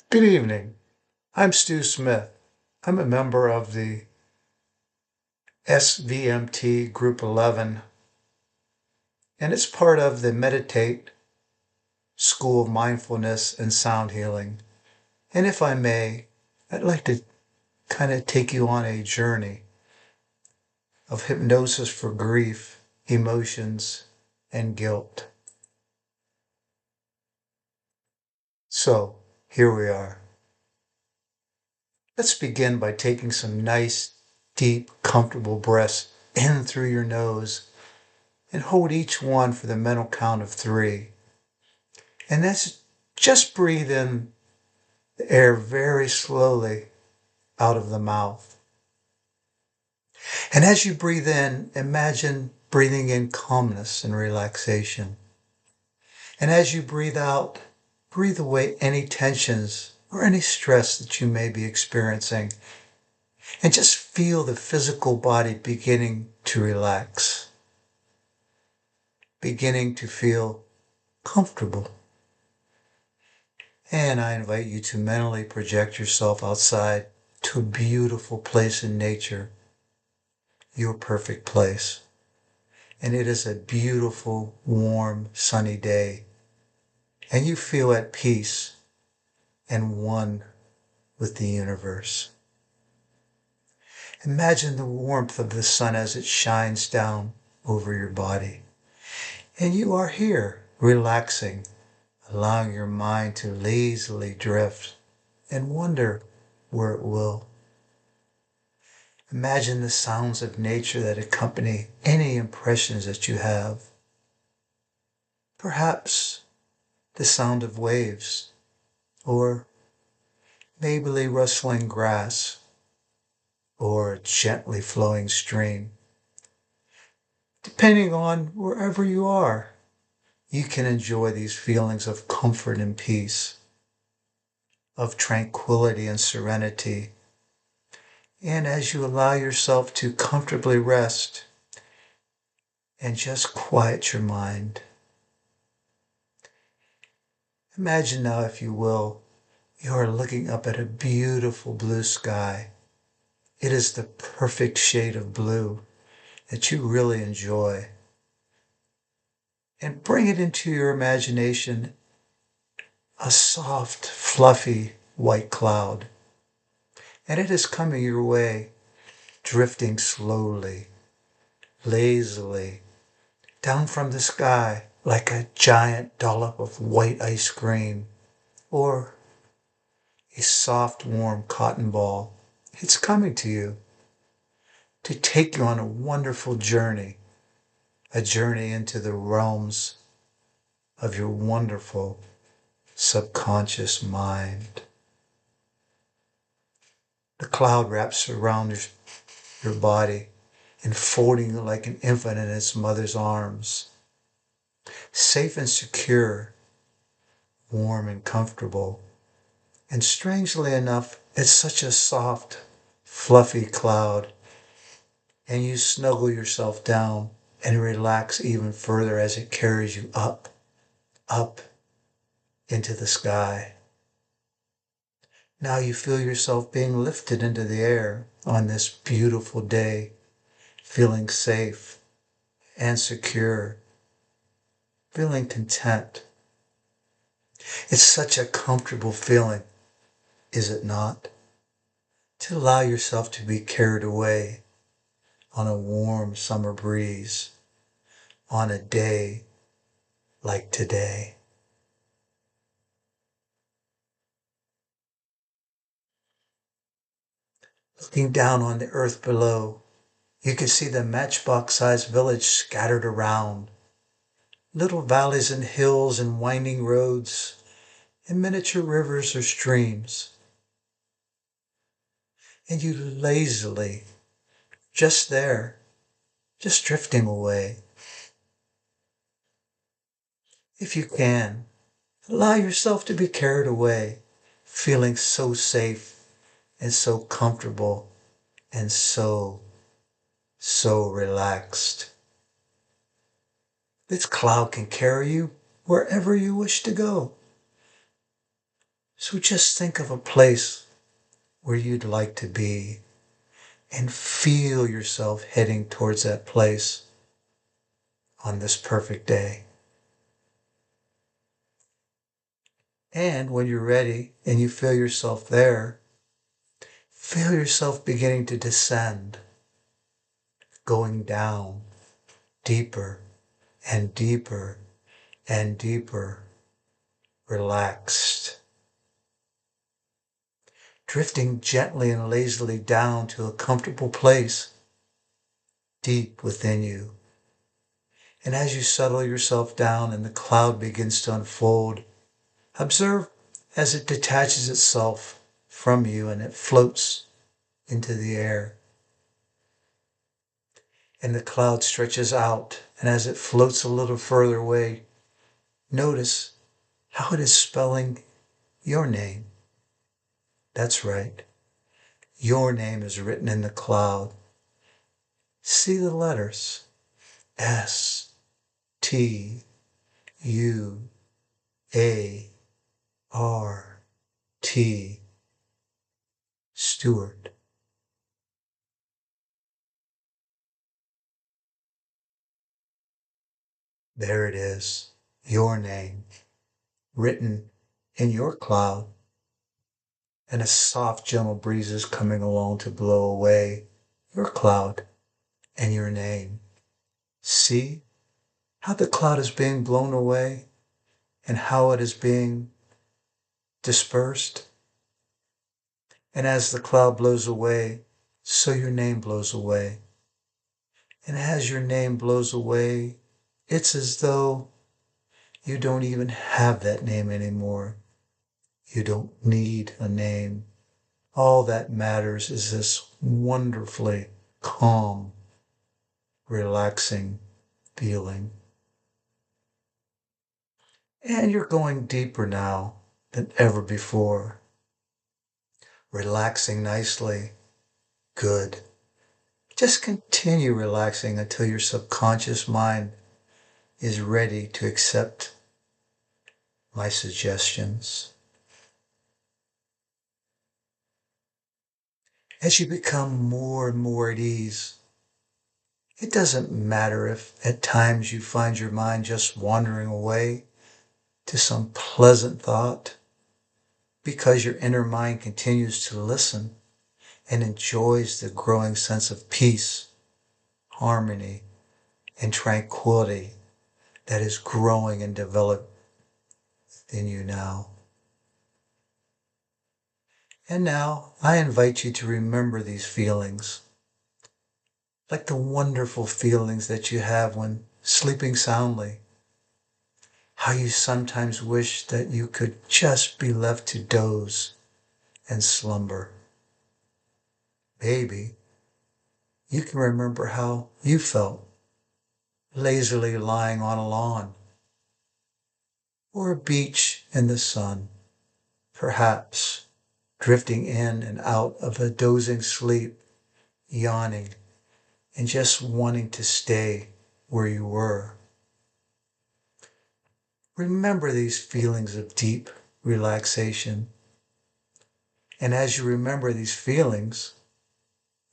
Good evening. I'm Stu Smith. I'm a member of the SVMT Group 11, and it's part of the Meditate School of Mindfulness and Sound Healing. And if I may, I'd like to kind of take you on a journey of hypnosis for grief, emotions, and guilt. So, here we are. Let's begin by taking some nice, deep, comfortable breaths in through your nose and hold each one for the mental count of 3. And that's just breathe in the air very slowly out of the mouth. And as you breathe in, imagine breathing in calmness and relaxation. And as you breathe out, breathe away any tensions or any stress that you may be experiencing. And just feel the physical body beginning to relax, beginning to feel comfortable. And I invite you to mentally project yourself outside to a beautiful place in nature, your perfect place. And it is a beautiful, warm, sunny day. And you feel at peace and one with the universe. Imagine the warmth of the sun as it shines down over your body. And you are here, relaxing, allowing your mind to lazily drift and wonder where it will. Imagine the sounds of nature that accompany any impressions that you have. Perhaps the sound of waves, or maybe rustling grass, or a gently flowing stream. Depending on wherever you are, you can enjoy these feelings of comfort and peace, of tranquility and serenity. And as you allow yourself to comfortably rest and just quiet your mind, imagine now, if you will, you are looking up at a beautiful blue sky. It is the perfect shade of blue that you really enjoy. And bring it into your imagination, a soft, fluffy white cloud. And it is coming your way, drifting slowly, lazily, down from the sky like a giant dollop of white ice cream, or a soft, warm cotton ball. It's coming to you to take you on a wonderful journey, a journey into the realms of your wonderful subconscious mind. The cloud wraps around your body, enfolding you like an infant in its mother's arms, safe and secure, warm and comfortable. And strangely enough, it's such a soft, fluffy cloud. And you snuggle yourself down and relax even further as it carries you up, up into the sky. Now you feel yourself being lifted into the air on this beautiful day, feeling safe and secure, feeling content. It's such a comfortable feeling, is it not? To allow yourself to be carried away on a warm summer breeze, on a day like today. Looking down on the earth below, you can see the matchbox-sized village scattered around. Little valleys and hills and winding roads and miniature rivers or streams. And you lazily, just there, just drifting away. If you can, allow yourself to be carried away, feeling so safe and so comfortable and so relaxed. This cloud can carry you wherever you wish to go. So just think of a place where you'd like to be and feel yourself heading towards that place on this perfect day. And when you're ready and you feel yourself there, feel yourself beginning to descend, going down deeper and deeper and deeper, relaxed, drifting gently and lazily down to a comfortable place deep within you. And as you settle yourself down and the cloud begins to unfold, observe as it detaches itself from you and it floats into the air. And the cloud stretches out, and as it floats a little further away, notice how it is spelling your name. That's right. Your name is written in the cloud. See the letters S, T, U, A, R, T, Stewart. There it is, your name, written in your cloud, and a soft, gentle breeze is coming along to blow away your cloud and your name. See how the cloud is being blown away and how it is being dispersed. And as the cloud blows away, so your name blows away. And as your name blows away, it's as though you don't even have that name anymore. You don't need a name. All that matters is this wonderfully calm, relaxing feeling. And you're going deeper now than ever before. Relaxing nicely. Good. Just continue relaxing until your subconscious mind is ready to accept my suggestions. As you become more and more at ease, it doesn't matter if at times you find your mind just wandering away to some pleasant thought, because your inner mind continues to listen and enjoys the growing sense of peace, harmony, and tranquility that is growing and developing in you now. And now I invite you to remember these feelings, like the wonderful feelings that you have when sleeping soundly. How you sometimes wish that you could just be left to doze and slumber. Maybe you can remember how you felt lazily lying on a lawn or a beach in the sun, perhaps drifting in and out of a dozing sleep, yawning, and just wanting to stay where you were. Remember these feelings of deep relaxation. And as you remember these feelings,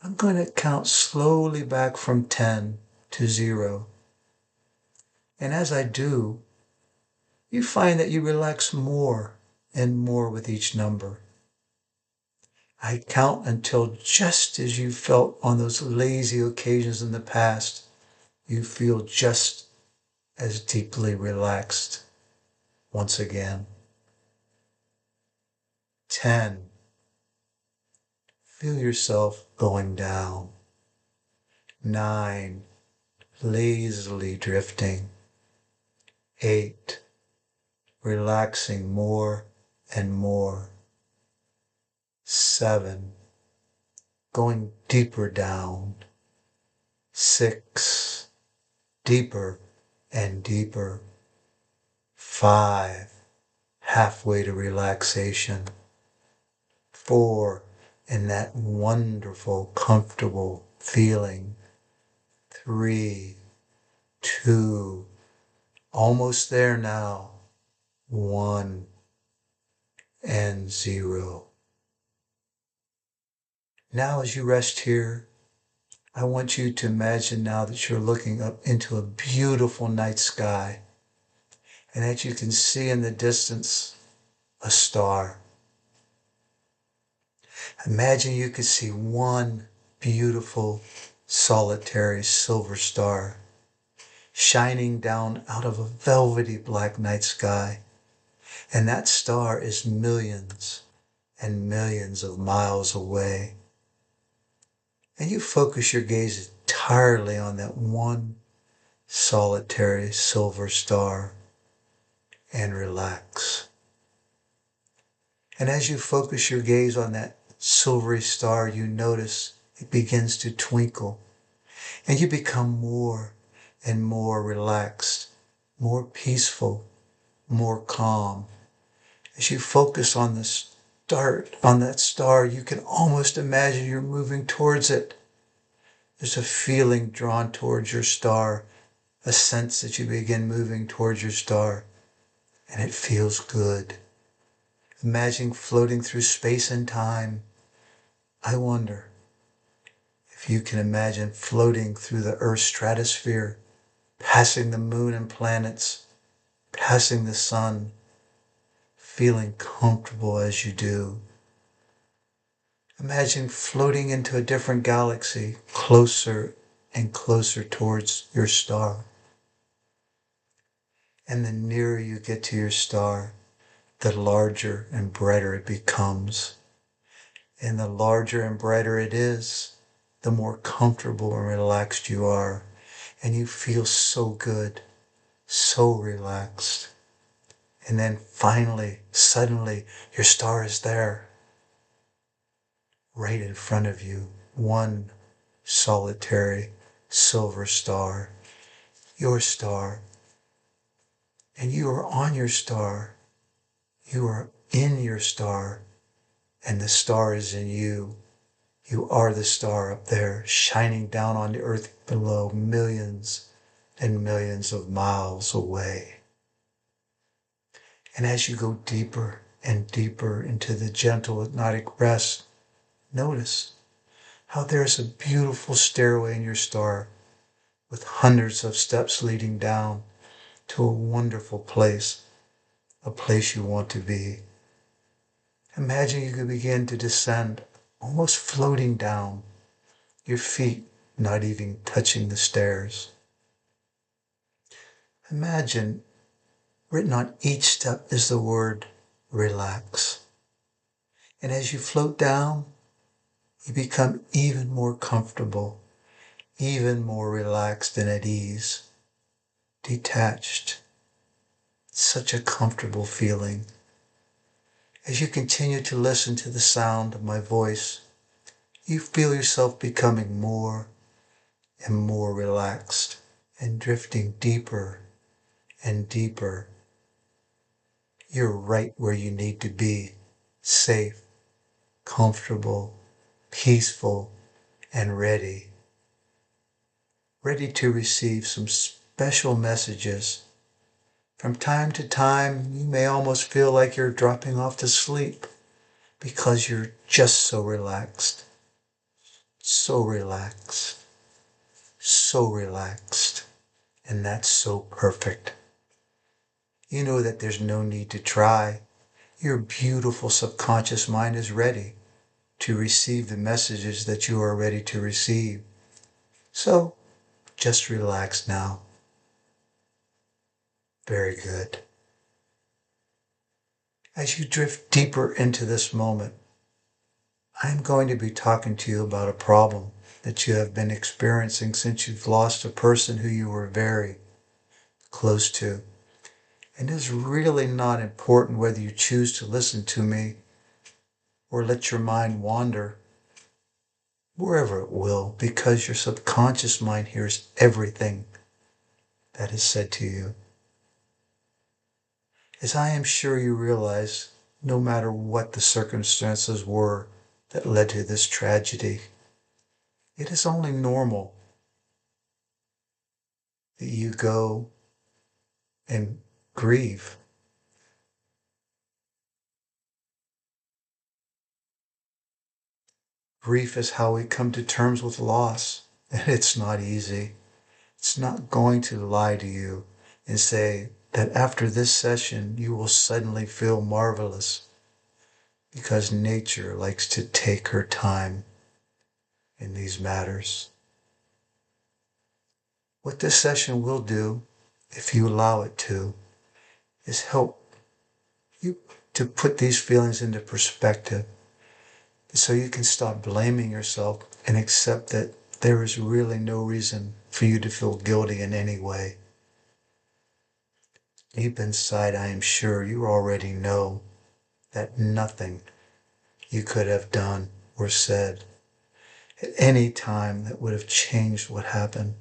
I'm going to count slowly back from 10 to 0. And as I do, you find that you relax more and more with each number. I count until, just as you felt on those lazy occasions in the past, you feel just as deeply relaxed once again. 10. Feel yourself going down. 9. Lazily drifting. 8. Relaxing more and more. 7. Going deeper down. 6. Deeper and deeper. 5. Halfway to relaxation. 4. In that wonderful, comfortable feeling. 3. 2. Almost there now. 1. and 0. Now as you rest here, I want you to imagine now that you're looking up into a beautiful night sky and that you can see in the distance a star. Imagine you could see one beautiful, solitary silver star shining down out of a velvety black night sky. And that star is millions and millions of miles away. And you focus your gaze entirely on that one solitary silver star and relax. And as you focus your gaze on that silvery star, you notice it begins to twinkle and you become more and more relaxed, more peaceful, more calm. As you focus on that star, you can almost imagine you're moving towards it. There's a feeling drawn towards your star, a sense that you begin moving towards your star, and it feels good. Imagine floating through space and time. I wonder if you can imagine floating through the Earth's stratosphere, passing the moon and planets, passing the sun, feeling comfortable as you do. Imagine floating into a different galaxy, closer and closer towards your star. And the nearer you get to your star, the larger and brighter it becomes. And the larger and brighter it is, the more comfortable and relaxed you are. And you feel so good, so relaxed. And then finally, suddenly, your star is there, right in front of you. One solitary silver star, your star. And you are on your star. You are in your star. And the star is in you. You are the star up there, shining down on the earth below, millions and millions of miles away. And as you go deeper and deeper into the gentle hypnotic rest, notice how there's a beautiful stairway in your star with hundreds of steps leading down to a wonderful place, a place you want to be. Imagine you could begin to descend, almost floating down, your feet not even touching the stairs. Imagine written on each step is the word relax. And as you float down, you become even more comfortable, even more relaxed and at ease, detached. Such a comfortable feeling. As you continue to listen to the sound of my voice, you feel yourself becoming more and more relaxed and drifting deeper and deeper. You're right where you need to be, safe, comfortable, peaceful, and ready. Ready to receive some special messages. From time to time, you may almost feel like you're dropping off to sleep because you're just so relaxed. So relaxed. So relaxed. And that's so perfect. You know that there's no need to try. Your beautiful subconscious mind is ready to receive the messages that you are ready to receive. So, just relax now. Very good. As you drift deeper into this moment, I'm going to be talking to you about a problem that you have been experiencing since you've lost a person who you were very close to. And it's really not important whether you choose to listen to me or let your mind wander wherever it will, because your subconscious mind hears everything that is said to you. As I am sure you realize, no matter what the circumstances were that led to this tragedy, it is only normal that you go and grieve. Grief is how we come to terms with loss, and it's not easy. It's not going to lie to you and say that after this session you will suddenly feel marvelous, because nature likes to take her time in these matters. What this session will do, if you allow it to, is help you to put these feelings into perspective so you can stop blaming yourself and accept that there is really no reason for you to feel guilty in any way. Deep inside, I am sure you already know that nothing you could have done or said at any time that would have changed what happened.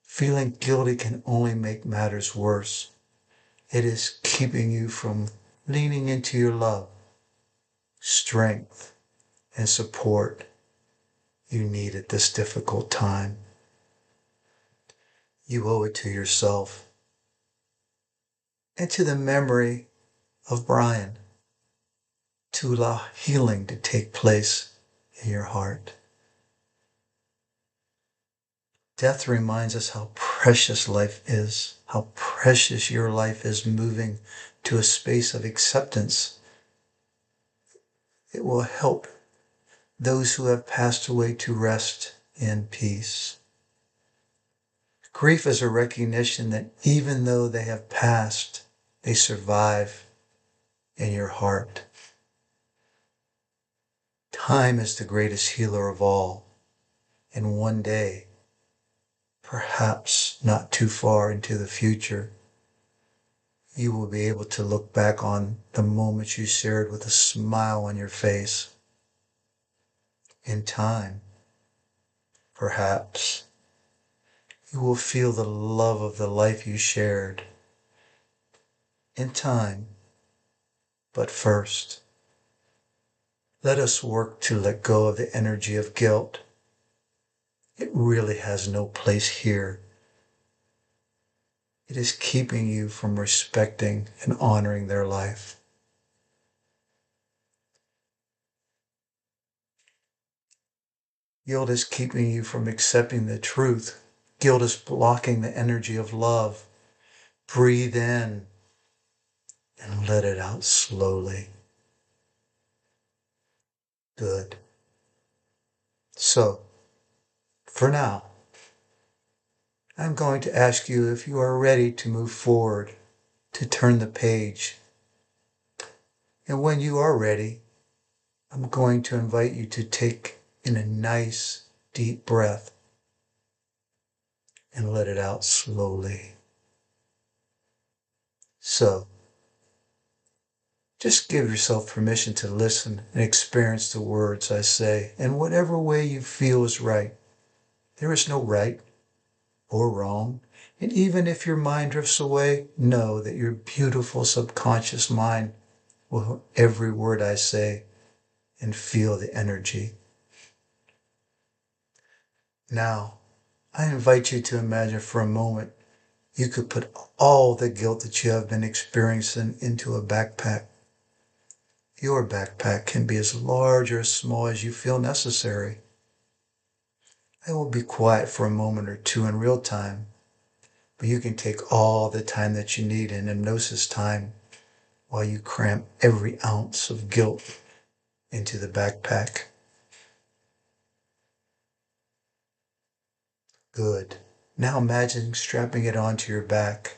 Feeling guilty can only make matters worse. It is keeping you from leaning into your love, strength, and support you need at this difficult time. You owe it to yourself and to the memory of Brian to allow healing to take place in your heart. Death reminds us how precious life is, how precious your life is moving to a space of acceptance. It will help those who have passed away to rest in peace. Grief is a recognition that even though they have passed, they survive in your heart. Time is the greatest healer of all, and one day, perhaps not too far into the future, you will be able to look back on the moments you shared with a smile on your face. In time, perhaps, you will feel the love of the life you shared. In time, but first, let us work to let go of the energy of guilt. It really has no place here. It is keeping you from respecting and honoring their life. Guilt is keeping you from accepting the truth. Guilt is blocking the energy of love. Breathe in and let it out slowly. Good. So, for now, I'm going to ask you if you are ready to move forward, to turn the page. And when you are ready, I'm going to invite you to take in a nice, deep breath and let it out slowly. So, just give yourself permission to listen and experience the words I say in whatever way you feel is right. There is no right or wrong. And even if your mind drifts away, know that your beautiful subconscious mind will hear every word I say and feel the energy. Now, I invite you to imagine for a moment you could put all the guilt that you have been experiencing into a backpack. Your backpack can be as large or as small as you feel necessary. I will be quiet for a moment or two in real time, but you can take all the time that you need in hypnosis time while you cram every ounce of guilt into the backpack. Good. Now imagine strapping it onto your back.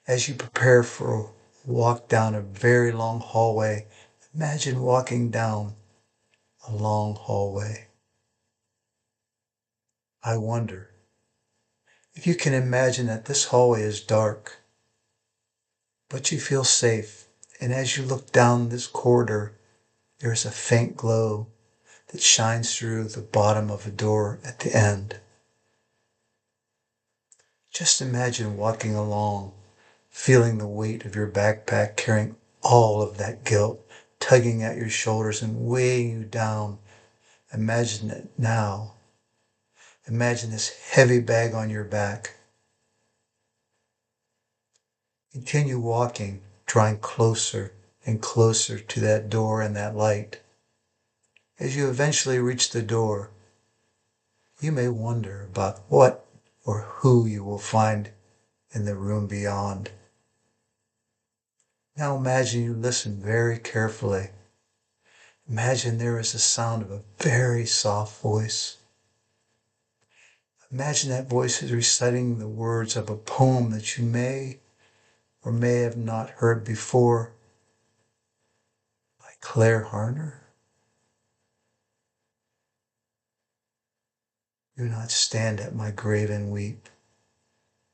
As you prepare for a walk down a very long hallway, imagine walking down a long hallway. I wonder if you can imagine that this hallway is dark, but you feel safe, and as you look down this corridor, there is a faint glow that shines through the bottom of a door at the end. Just imagine walking along, feeling the weight of your backpack carrying all of that guilt, tugging at your shoulders and weighing you down. Imagine it now. Imagine this heavy bag on your back. Continue walking, drawing closer and closer to that door and that light. As you eventually reach the door, you may wonder about what or who you will find in the room beyond. Now imagine you listen very carefully. Imagine there is the sound of a very soft voice. Imagine that voice is reciting the words of a poem that you may or may have not heard before by Claire Harner. Do not stand at my grave and weep.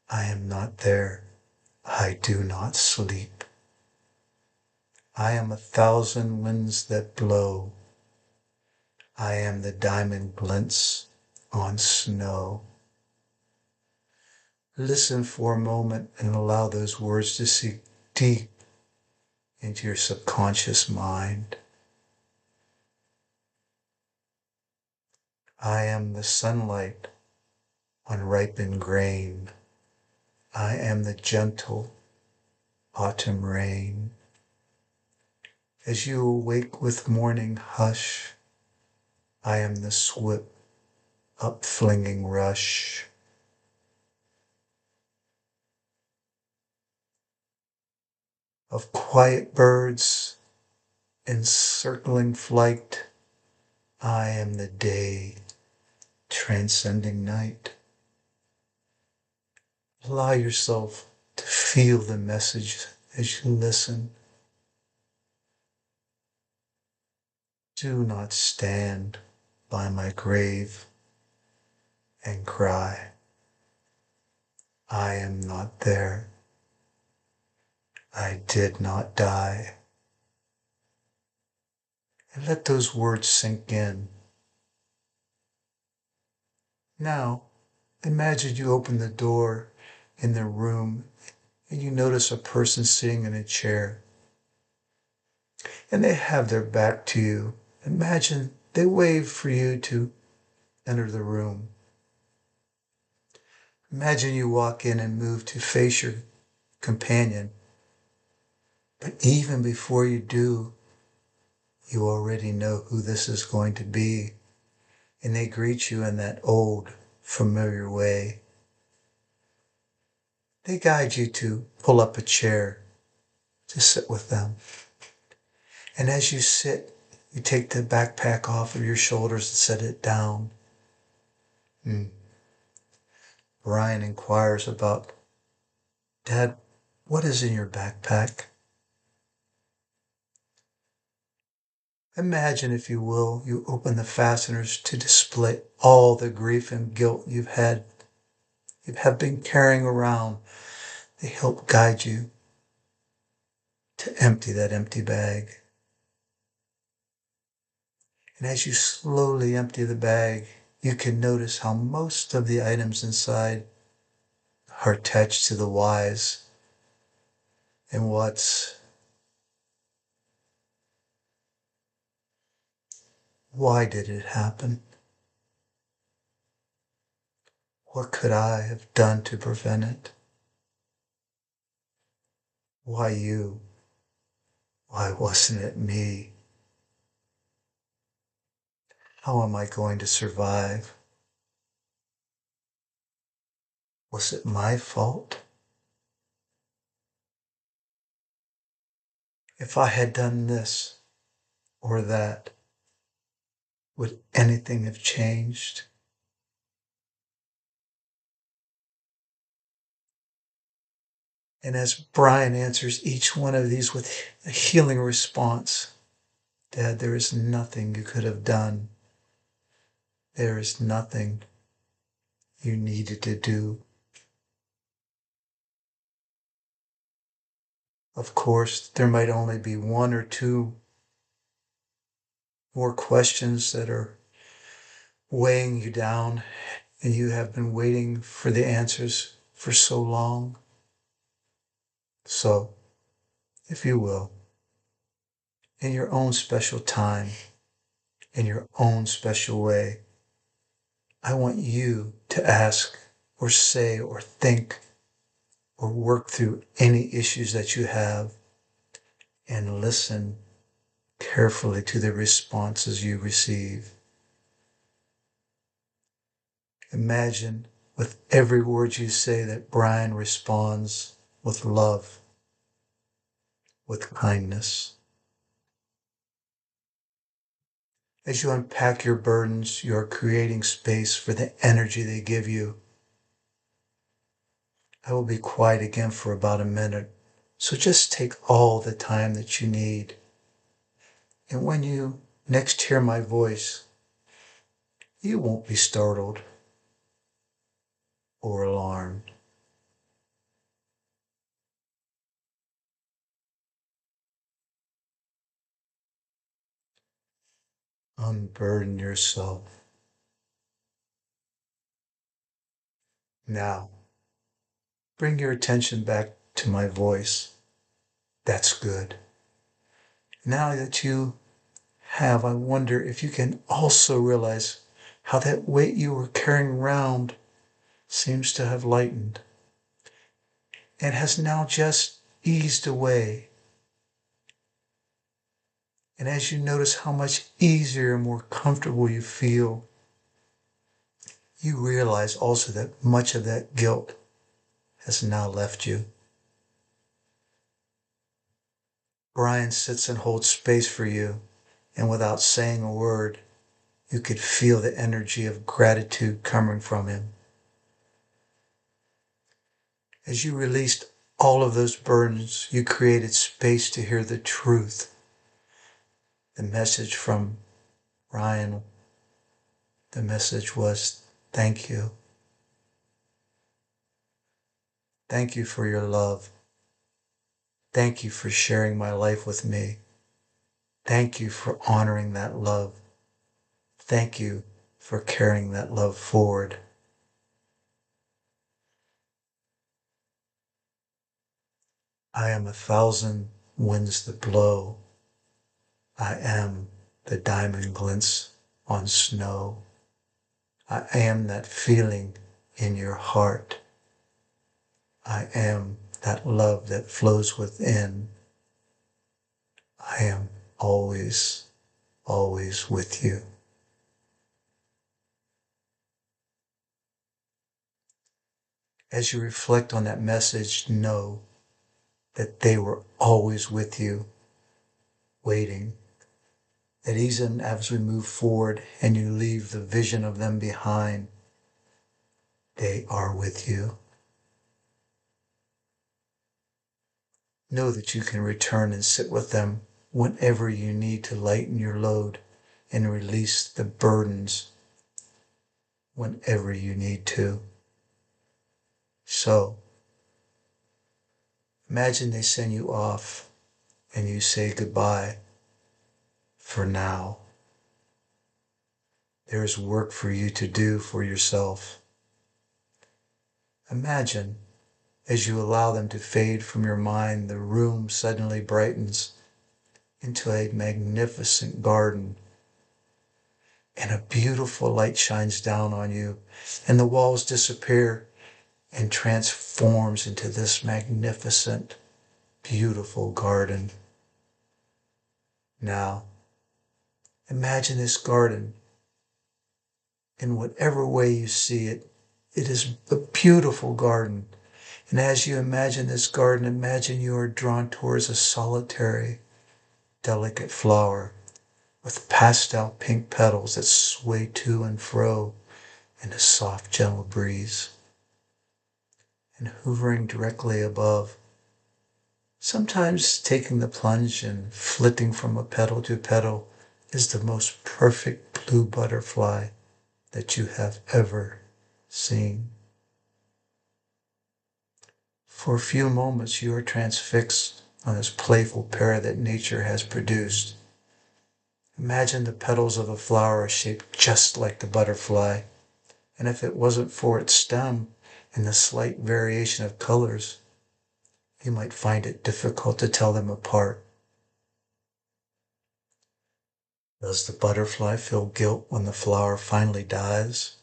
I am not there. I do not sleep. I am 1,000 winds that blow. I am the diamond glints on snow. Listen for a moment and allow those words to sink deep into your subconscious mind. I am the sunlight on ripened grain. I am the gentle autumn rain. As you awake with morning hush, I am the swift upflinging rush. Of quiet birds in circling flight, I am the day transcending night. Allow yourself to feel the message as you listen. Do not stand by my grave and cry. I am not there. I did not die. And let those words sink in. Now, imagine you open the door in the room and you notice a person sitting in a chair and they have their back to you. Imagine they wave for you to enter the room. Imagine you walk in and move to face your companion. But even before you do, you already know who this is going to be. And they greet you in that old, familiar way. They guide you to pull up a chair to sit with them. And as you sit, you take the backpack off of your shoulders and set it down. Brian inquires about, Dad, what is in your backpack? Imagine, if you will, you open the fasteners to display all the grief and guilt you have been carrying around. They help guide you to empty that empty bag. And as you slowly empty the bag, you can notice how most of the items inside are attached to the whys and whats. Why did it happen? What could I have done to prevent it? Why you? Why wasn't it me? How am I going to survive? Was it my fault? If I had done this or that, would anything have changed? And as Brian answers each one of these with a healing response, Dad, there is nothing you could have done. There is nothing you needed to do. Of course, there might only be one or two more questions that are weighing you down, and you have been waiting for the answers for so long. So, if you will, in your own special time, in your own special way, I want you to ask or say or think or work through any issues that you have and listen carefully to the responses you receive. Imagine with every word you say that Brian responds with love, with kindness. As you unpack your burdens, you are creating space for the energy they give you. I will be quiet again for about a minute, so just take all the time that you need. And when you next hear my voice, you won't be startled or alarmed. Unburden yourself. Now, bring your attention back to my voice. That's good. Now that you have, I wonder if you can also realize how that weight you were carrying around seems to have lightened and has now just eased away. And as you notice how much easier and more comfortable you feel, you realize also that much of that guilt has now left you. Brian sits and holds space for you, and without saying a word, you could feel the energy of gratitude coming from him. As you released all of those burdens, you created space to hear the truth. The message from Brian, the message was, thank you. Thank you for your love. Thank you for sharing my life with me. Thank you for honoring that love. Thank you for carrying that love forward. I am 1,000 winds that blow. I am the diamond glints on snow. I am that feeling in your heart. I am that love that flows within. I am always, always with you. As you reflect on that message, know that they were always with you, waiting. That even as we move forward and you leave the vision of them behind, they are with you. Know that you can return and sit with them whenever you need to lighten your load and release the burdens whenever you need to. So, imagine they send you off and you say goodbye for now. There is work for you to do for yourself. Imagine as you allow them to fade from your mind, the room suddenly brightens into a magnificent garden, and a beautiful light shines down on you, and the walls disappear and transforms into this magnificent, beautiful garden. Now, imagine this garden in whatever way you see it. It is a beautiful garden. And as you imagine this garden, imagine you are drawn towards a solitary, delicate flower with pastel pink petals that sway to and fro in a soft, gentle breeze. And hovering directly above, sometimes taking the plunge and flitting from a petal to petal, is the most perfect blue butterfly that you have ever seen. For a few moments you are transfixed on this playful pair that nature has produced. Imagine the petals of the flower are shaped just like the butterfly, and if it wasn't for its stem and the slight variation of colors, you might find it difficult to tell them apart. Does the butterfly feel guilt when the flower finally dies?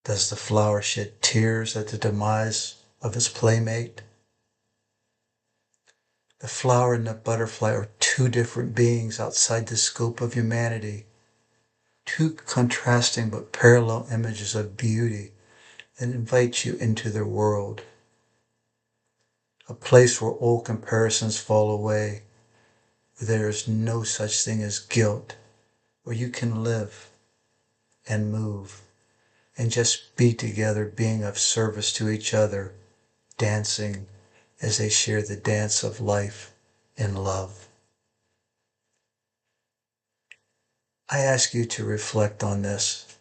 Does the flower shed tears at the demise of its playmate? The flower and the butterfly are two different beings outside the scope of humanity, two contrasting but parallel images of beauty that invite you into their world, a place where all comparisons fall away, where there is no such thing as guilt, where you can live and move and just be together, being of service to each other, dancing as they share the dance of life in love. I ask you to reflect on this.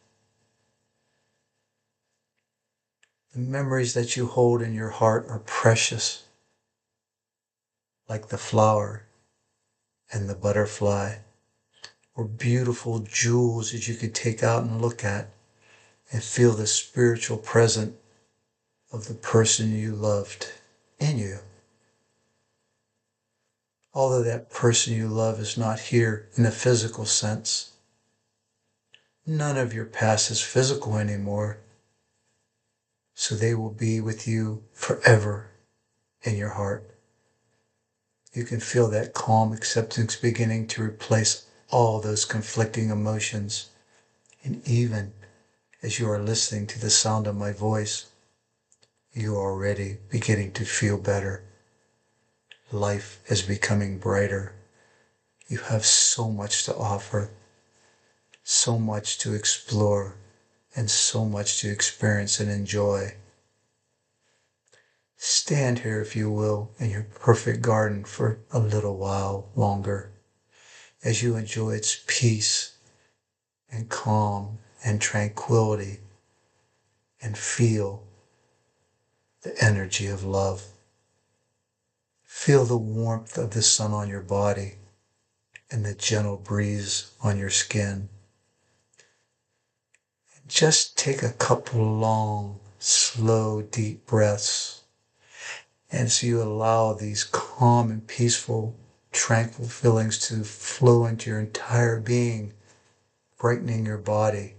The memories that you hold in your heart are precious, like the flower and the butterfly, or beautiful jewels that you could take out and look at and feel the spiritual presence of the person you loved in you. Although that person you love is not here in a physical sense, none of your past is physical anymore, so they will be with you forever in your heart. You can feel that calm acceptance beginning to replace all those conflicting emotions. And even as you are listening to the sound of my voice, you are already beginning to feel better. Life is becoming brighter. You have so much to offer, so much to explore, and so much to experience and enjoy. Stand here, if you will, in your perfect garden for a little while longer as you enjoy its peace and calm and tranquility and feel the energy of love. Feel the warmth of the sun on your body and the gentle breeze on your skin. Just take a couple long, slow, deep breaths. And so you allow these calm and peaceful, tranquil feelings to flow into your entire being, brightening your body,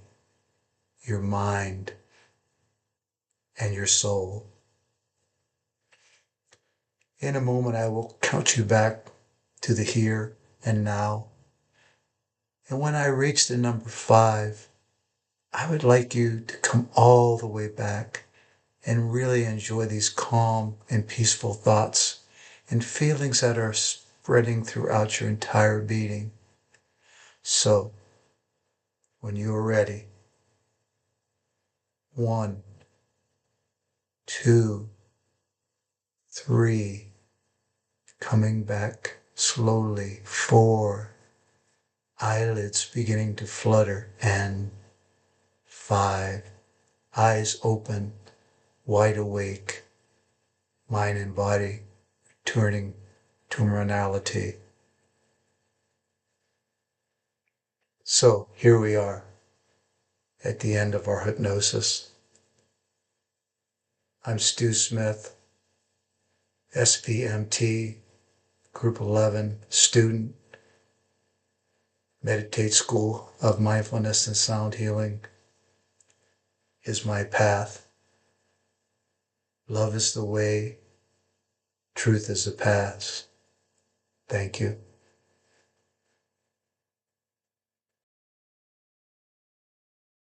your mind, and your soul. In a moment, I will count you back to the here and now. And when I reach the number 5, I would like you to come all the way back and really enjoy these calm and peaceful thoughts and feelings that are spreading throughout your entire being. So, when you are ready, 1, 2, 3, coming back slowly, 4, eyelids beginning to flutter, and 5, eyes open, wide awake, mind and body turning to normality. So here we are at the end of our hypnosis. I'm Stu Smith, SVMT Group 11 student, Meditate School of Mindfulness and Sound Healing is my path. Love is the way, truth is the path. Thank you.